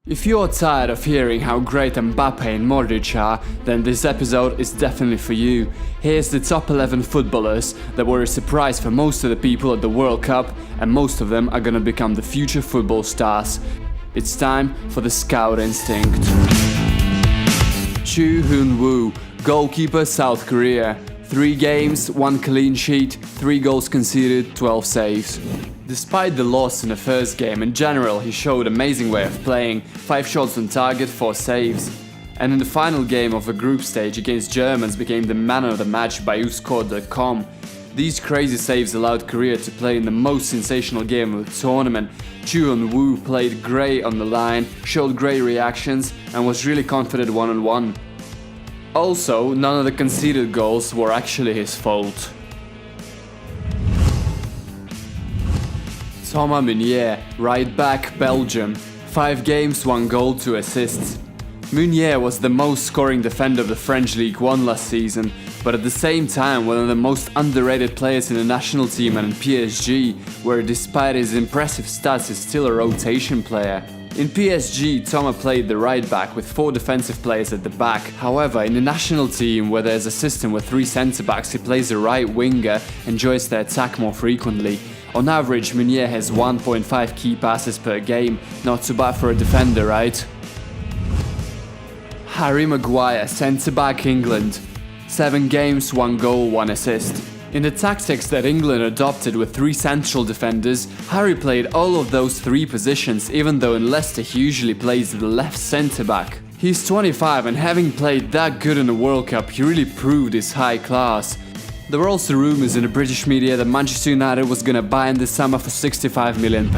If you're tired of hearing how great Mbappe and Modric are, then this episode is definitely for you. Here's the top 11 footballers that were a surprise for most of the people at the World Cup, and most of them are gonna become the future football stars. It's time for the Scout Instinct. Chu Hoon-woo, goalkeeper, South Korea. 3 games, 1 clean sheet, 3 goals conceded, 12 saves. Despite the loss in the first game, in general he showed amazing way of playing, 5 shots on target, 4 saves. And in the final game of the group stage against Germans became the man of the match by whoscored.com. These crazy saves allowed Korea to play in the most sensational game of the tournament. Chu Hoon-woo played great on the line, showed great reactions and was really confident one-on-one. Also, none of the conceded goals were actually his fault. Thomas Meunier, right back, Belgium. 5 games, 1 goal, 2 assists. Meunier was the most scoring defender of the French League 1 last season, but at the same time one of the most underrated players in the national team and in PSG, where despite his impressive stats is still a rotation player. In PSG, Thomas played the right back with 4 defensive players at the back. However, in the national team, where there's a system with 3 centre-backs, he plays the right winger and joins the attack more frequently. On average, Meunier has 1.5 key passes per game, not too bad for a defender, right? Harry Maguire, centre-back, England. 7 games, 1 goal, 1 assist. In the tactics that England adopted with 3 central defenders, Harry played all of those 3 positions, even though in Leicester he usually plays the left centre-back. He's 25 and having played that good in the World Cup, he really proved his high class. There were also rumours in the British media that Manchester United was gonna buy him this summer for £65 million.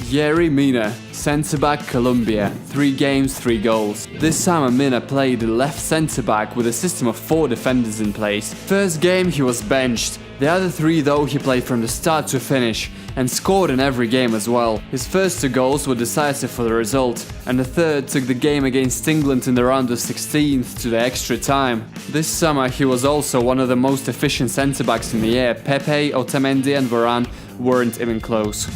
Yerry Mina, centre-back, Colombia. 3 games, 3 goals. This summer Mina played the left centre-back with a system of 4 defenders in place. First game he was benched. The other 3 though he played from the start to finish and scored in every game as well. His first 2 goals were decisive for the result, and the third took the game against England in the round of 16th to the extra time. This summer he was also one of the most efficient centre-backs in the air. Pepe, Otamendi and Varane weren't even close.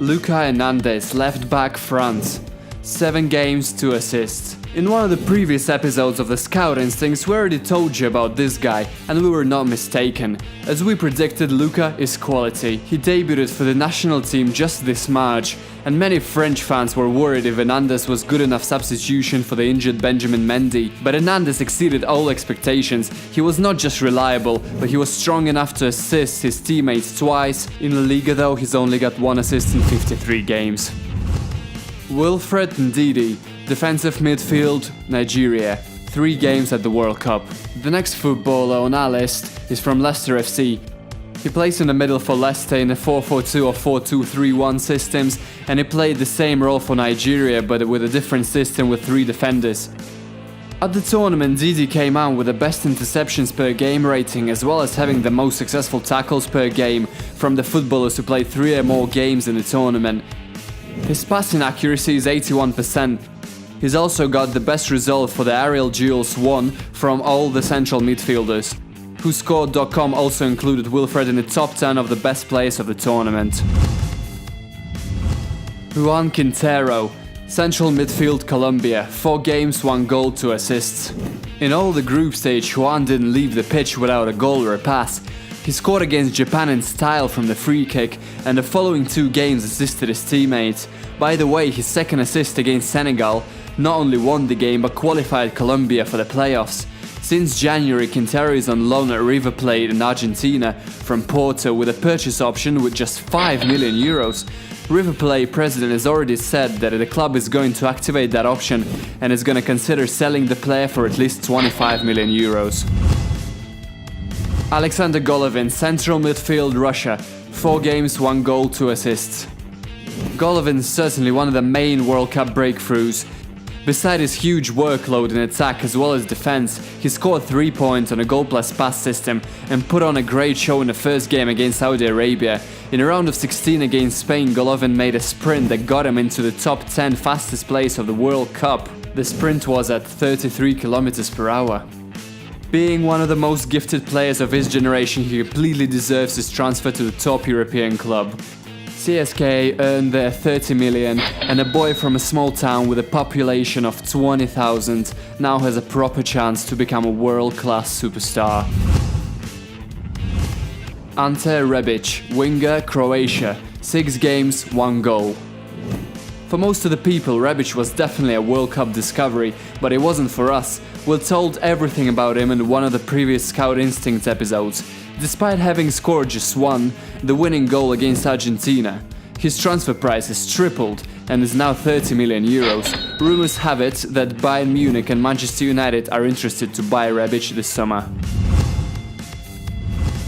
Lucas Hernandez, left back, France. 7 games, 2 assists. In one of the previous episodes of the Scout Instincts we already told you about this guy, and we were not mistaken. As we predicted, Luka is quality. He debuted for the national team just this March, and many French fans were worried if Hernandez was good enough substitution for the injured Benjamin Mendy. But Hernandez exceeded all expectations. He was not just reliable, but he was strong enough to assist his teammates twice. In La Liga though, he's only got 1 assist in 53 games. Wilfred Ndidi, defensive midfield, Nigeria. 3 games at the World Cup. The next footballer on our list is from Leicester FC. He plays in the middle for Leicester in the 4-4-2 or 4-2-3-1 systems, and he played the same role for Nigeria but with a different system with 3 defenders. At the tournament, Ndidi came out with the best interceptions per game rating, as well as having the most successful tackles per game from the footballers who played 3 or more games in the tournament. His passing accuracy is 81%. He's also got the best result for the aerial duels won from all the central midfielders. whoscored.com also included Wilfred in the top 10 of the best players of the tournament. Juan Quintero, central midfield, Colombia. 4 games, 1 goal, 2 assists. In all the group stage, Juan didn't leave the pitch without a goal or a pass. He scored against Japan in style from the free kick, and the following 2 games assisted his teammates. By the way, his second assist against Senegal not only won the game but qualified Colombia for the playoffs. Since January, Quintero is on loan at River Plate in Argentina from Porto with a purchase option with just €5 million. River Plate president has already said that the club is going to activate that option and is going to consider selling the player for at least €25 million. Alexander Golovin, central midfield, Russia. 4 games, 1 goal, 2 assists. Golovin is certainly one of the main World Cup breakthroughs. Beside his huge workload in attack as well as defense, he scored 3 points on a goal plus pass system and put on a great show in the first game against Saudi Arabia. In a round of 16 against Spain, Golovin made a sprint that got him into the top 10 fastest players of the World Cup. The sprint was at 33 km per hour. Being one of the most gifted players of his generation, he completely deserves his transfer to the top European club. CSK earned their 30 million, and a boy from a small town with a population of 20,000 now has a proper chance to become a world-class superstar. Ante Rebic, winger, Croatia, 6 games, 1 goal. For most of the people, Rebic was definitely a World Cup discovery, but it wasn't for us. We're told everything about him in one of the previous Scout Instincts episodes. Despite having scored just 1, the winning goal against Argentina, his transfer price has tripled and is now 30 million euros. Rumors have it that Bayern Munich and Manchester United are interested to buy Rebic this summer.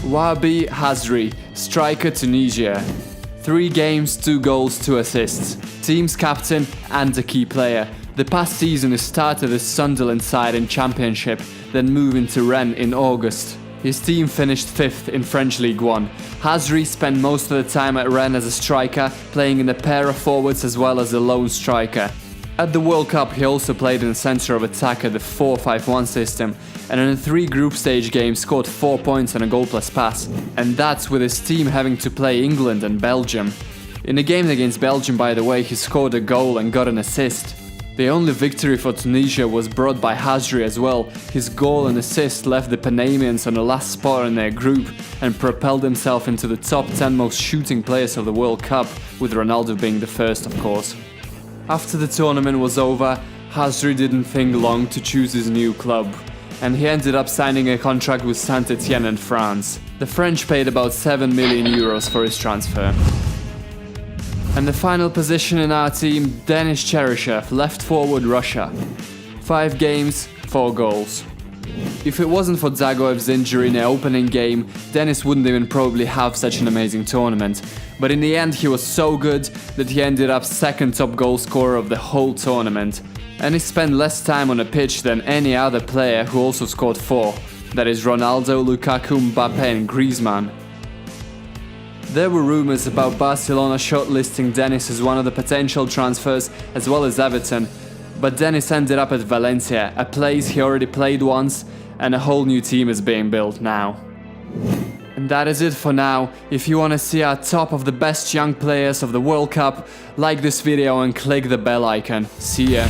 Wabi Hazri, striker, Tunisia. 3 games, 2 goals, 2 assists. Team's captain and a key player. The past season he started the Sunderland side in Championship, then moved into Rennes in August. His team finished 5th in French League 1. Hazri spent most of the time at Rennes as a striker, playing in a pair of forwards as well as a lone striker. At the World Cup he also played in the centre of attack at the 4-5-1 system, and in 3 group stage games scored 4 points and a goal plus pass. And that's with his team having to play England and Belgium. In the game against Belgium, by the way, he scored a goal and got an assist. The only victory for Tunisia was brought by Hazri as well. His goal and assist left the Panamanians on the last spot in their group and propelled himself into the top 10 most shooting players of the World Cup, with Ronaldo being the first, of course. After the tournament was over, Hazri didn't think long to choose his new club, and he ended up signing a contract with Saint-Etienne in France. The French paid about 7 million euros for his transfer. And the final position in our team, Denis Cheryshev, left forward, Russia. 5 games, 4 goals. If it wasn't for Zagoev's injury in the opening game, Denis wouldn't even probably have such an amazing tournament. But in the end he was so good that he ended up 2nd top goal scorer of the whole tournament. And he spent less time on a pitch than any other player who also scored 4. That is Ronaldo, Lukaku, Mbappe and Griezmann. There were rumours about Barcelona shortlisting Denis as one of the potential transfers, as well as Everton, but Denis ended up at Valencia, a place he already played once, and a whole new team is being built now. And that is it for now. If you want to see our top of the best young players of the World Cup, like this video and click the bell icon. See ya!